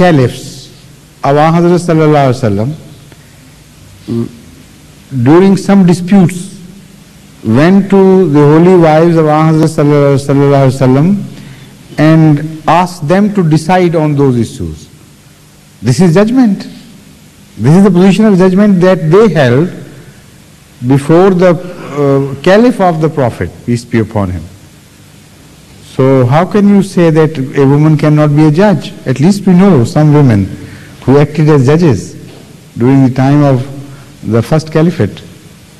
caliphs of Hazrat Sallallahu Alaihi Wasallam, during some disputes, went to the holy wives of Hazrat Sallallahu Alaihi Wasallam and asked them to decide on those issues. This is judgment. This is the position of judgment that they held before the caliph of the Prophet, peace be upon him. So how can you say that a woman cannot be a judge? At least we know some women who acted as judges during the time of the first caliphate.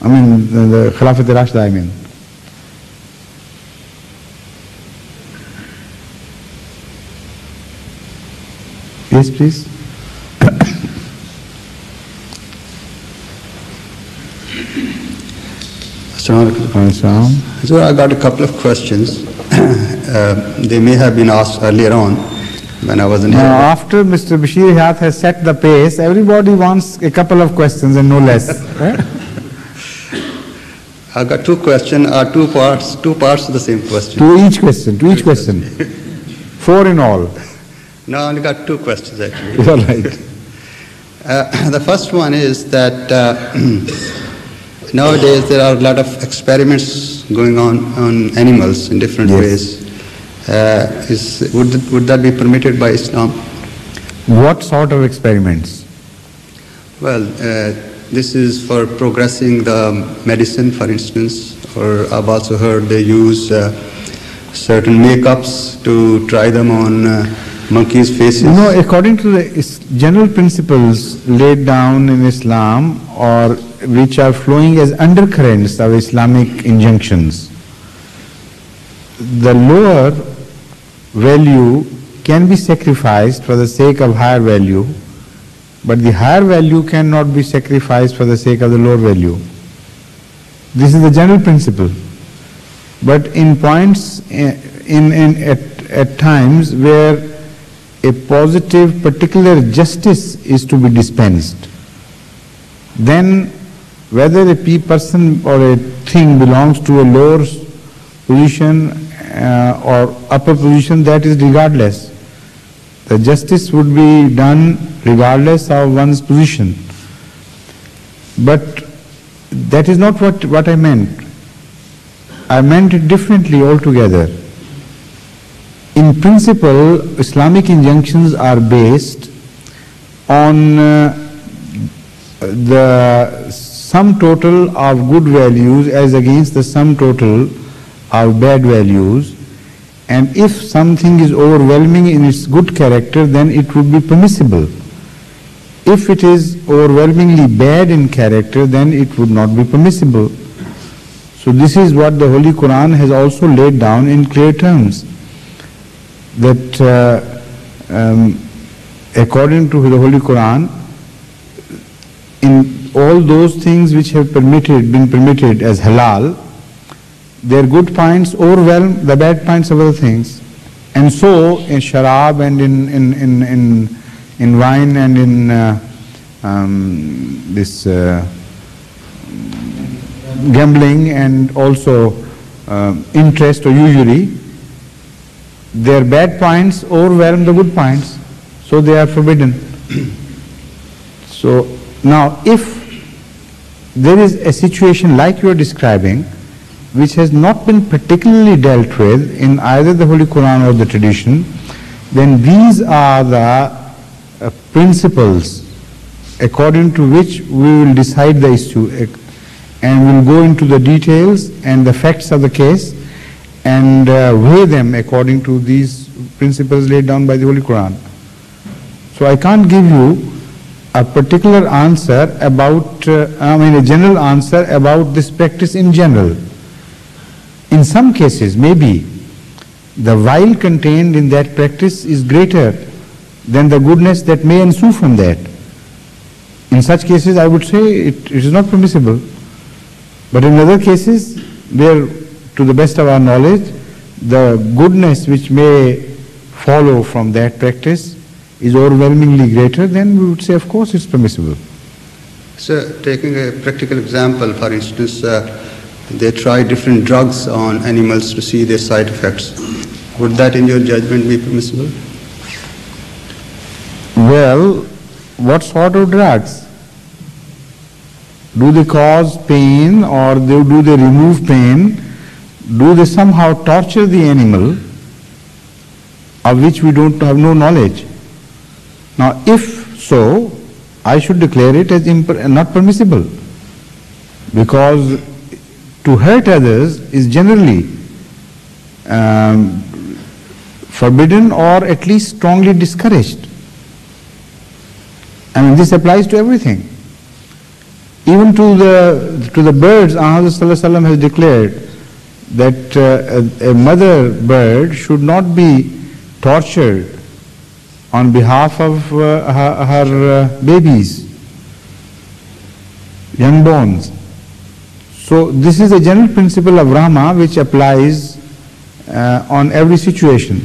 The Khilafat Rashida, Yes, please. So I got a couple of questions. They may have been asked earlier on when I wasn't here. After Mr. Bashir Hayat has set the pace, everybody wants a couple of questions and no less. Right? I got two questions, two parts of the same question. To each question. 4 in all. No, I only got 2 questions actually. All right. The first one is that nowadays there are a lot of experiments going on animals in different ways. Would that be permitted by Islam? What sort of experiments? Well, this is for progressing the medicine, for instance, or I've also heard they use certain makeups to try them on monkeys' faces. No, according to the general principles laid down in Islam, or which are flowing as undercurrents of Islamic injunctions, the lower value can be sacrificed for the sake of higher value, but the higher value cannot be sacrificed for the sake of the lower value. This is the general principle. But in points, at times where a positive particular justice is to be dispensed, then whether a person or a thing belongs to a lower position or upper position, that is regardless. The justice would be done regardless of one's position. But that is not what I meant. I meant it differently altogether. In principle, Islamic injunctions are based on the sum total of good values as against the sum total of bad values, and if something is overwhelming in its good character, then it would be permissible. If it is overwhelmingly bad in character, then it would not be permissible. So this is what the Holy Quran has also laid down in clear terms, that according to the Holy Quran, in all those things which have been permitted as halal, their good points overwhelm the bad points of other things. And so in sharab and in wine and in this gambling and also interest or usury, their bad points overwhelm the good points, so they are forbidden. So now if there is a situation like you are describing, which has not been particularly dealt with in either the Holy Quran or the tradition, then these are the principles according to which we will decide the issue, and we will go into the details and the facts of the case and weigh them according to these principles laid down by the Holy Quran. So I can't give you a particular answer about, a general answer about this practice in general. In some cases, maybe the vile contained in that practice is greater than the goodness that may ensue from that. In such cases, I would say it is not permissible. But in other cases, where, to the best of our knowledge, the goodness which may follow from that practice is overwhelmingly greater, then we would say, of course, it's permissible. So, taking a practical example, for instance, they try different drugs on animals to see their side effects. Would that, in your judgment, be permissible? Well, what sort of drugs? Do they cause pain, or do they remove pain? Do they somehow torture the animal, of which we don't have no knowledge? Now, if so, I should declare it as not permissible, because to hurt others is generally forbidden, or at least strongly discouraged. I mean, this applies to everything. Even to the birds, Muhammad has declared that a mother bird should not be tortured on behalf of her babies, young borns. So this is a general principle of Rahma which applies on every situation.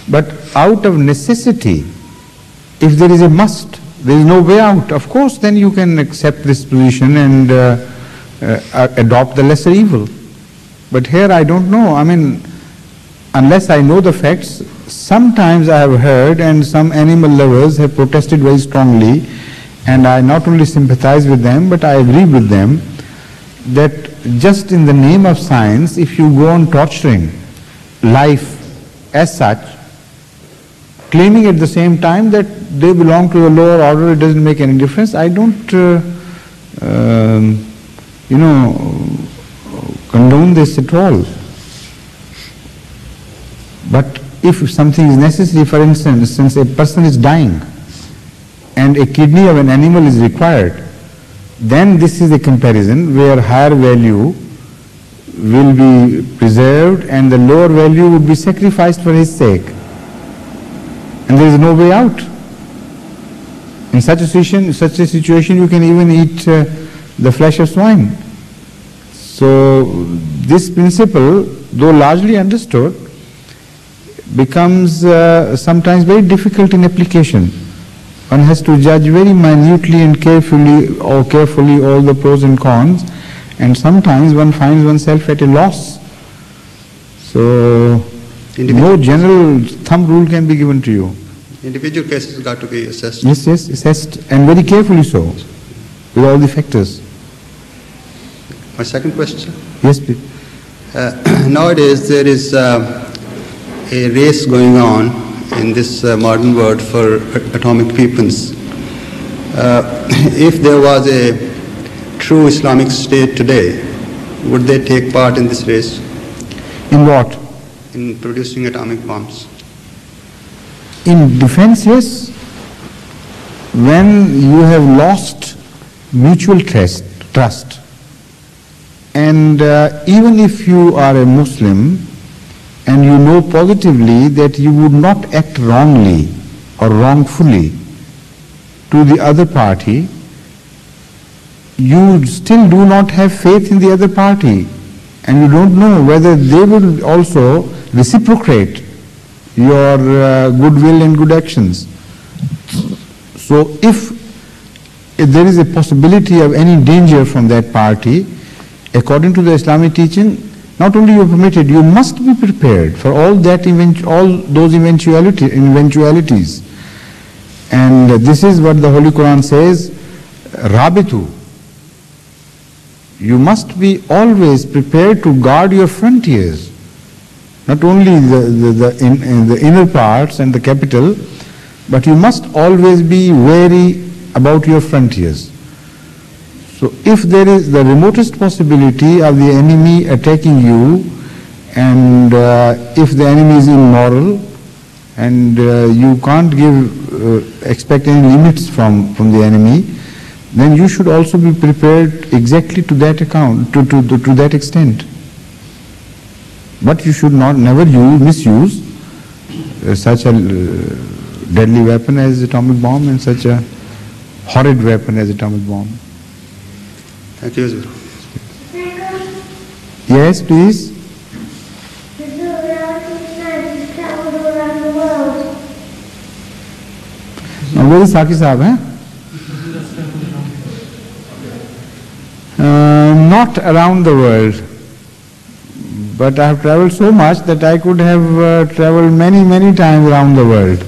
But out of necessity, if there is a must, there is no way out, of course then you can accept this position and adopt the lesser evil. But here I don't know. I mean, unless I know the facts, sometimes I have heard, and some animal lovers have protested very strongly, and I not only sympathize with them, but I agree with them, that just in the name of science, if you go on torturing life as such, claiming at the same time that they belong to the lower order, it doesn't make any difference, I don't, condone this at all. But if something is necessary, for instance, since a person is dying and a kidney of an animal is required, then this is a comparison where higher value will be preserved and the lower value would be sacrificed for his sake. And there is no way out. In such a situation, you can even eat the flesh of swine. So this principle, though largely understood, becomes sometimes very difficult in application. One has to judge very minutely and carefully all the pros and cons, and sometimes one finds oneself at a loss. So no general thumb rule can be given to you. Individual cases got to be assessed. Yes, assessed, and very carefully so, with all the factors. My second question, sir? Yes, please. Nowadays there is a race going on in this modern world for atomic weapons. If there was a true Islamic State today, would they take part in this race? In what? In producing atomic bombs. In defense, yes. When you have lost mutual trust, and even if you are a Muslim and you know positively that you would not act wrongly or wrongfully to the other party, you still do not have faith in the other party, and you don't know whether they will also reciprocate your goodwill and good actions. So if there is a possibility of any danger from that party, according to the Islamic teaching, not only you are permitted, you must be prepared for all those eventualities. And this is what the Holy Quran says, Rabitu. You must be always prepared to guard your frontiers, not only the inner parts and the capital, but you must always be wary about your frontiers. So if there is the remotest possibility of the enemy attacking you, and if the enemy is immoral, and you can't expect any limits from the enemy, then you should also be prepared exactly to that account, to that extent. But you should never misuse such a deadly weapon as atomic bomb, and such a horrid weapon as atomic bomb. Thank you, sir. Yes, please. Now, where is Saki Sahab? Not around the world, but I have traveled so much that I could have traveled many times around the world.